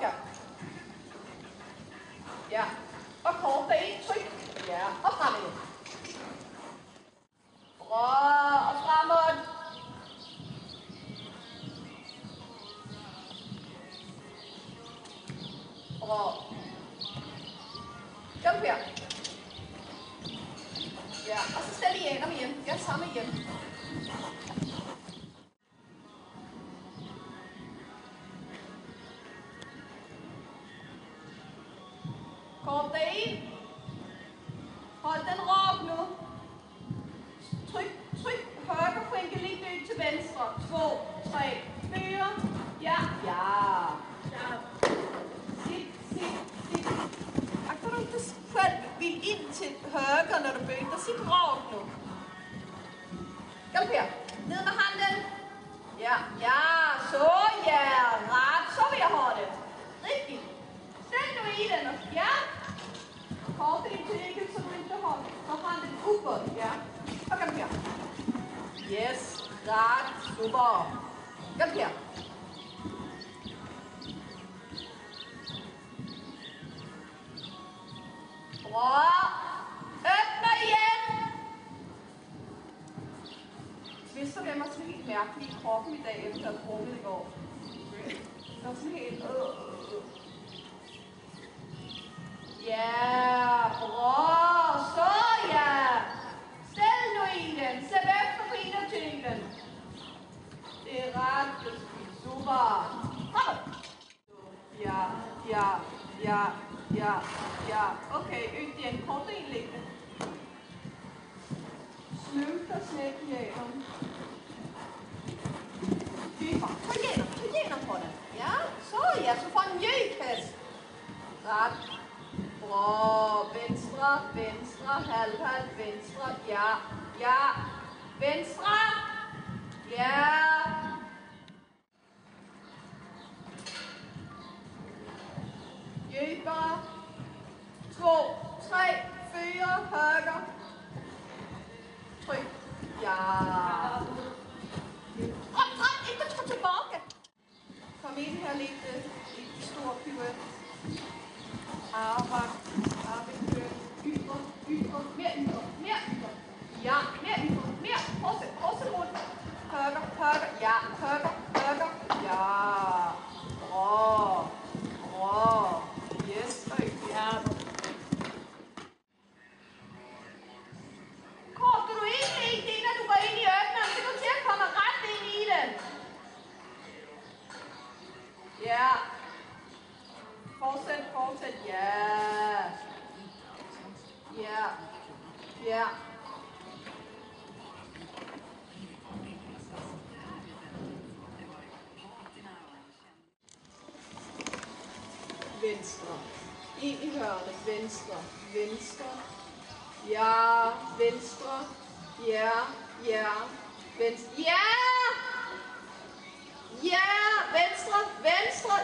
opgang. Ja, og kort derind, tryk. Ja, og fremad. Bra, og fremad. Bra. Kom her. Ja, og så stil igen om igen. Ja, samme igen. Kort derind. Hold den råb nu. Tryk højre finke lidt ud til venstre. 2, 3, 4. Ja. Sit. Agter du ikke selv vil ind til højre, når du bøger? Sit råb nu. Kom her. Ned med handen. Ja. Så ja. Ret. Så vil jeg have det. Rigtigt. Stil nu i den. Ja. Kort det til ikke, så du ikke har. Så handen uppåt. Ja. Og kom her. Yes. Ret. Super. Kom her. Bra. Åbner igen. Twister hvem er sådan helt mærkelig i kroppen i dag, efter at have drukket i går. Der er sådan helt... Ja, bra. Så ja. Stil nu i den. Se efter på en af tyngden. Det er ret. Super. Kom. Ja. Okay, øg igen. Kort en længde. Sløvt og slæk i æren. Dybere. Tag igennem på den. Ja, så får en jøgkast. Ret. Bra. Venstre. Halv. Venstre. Ja. Venstre. Ja. Dybere. 2, 3, 4, højre. Tryk. Ja. Ikke træk tilbage. Kom ind her lidt stor pirouette. Arbejde. Ytre. Mere ytre. Ja, mere ytre. Fortsæt rundt. Højre. Ja, højre. Ja. Bra. Yes, ja. Går du ind i det, når du går ind i øbneren, så du til at komme ret ind i den. Ja. Fortsæt. Ja. Venstre. Ind i hørnet. Venstre. Ja. Venstre. Ja. Venstre. Ja. Venstre.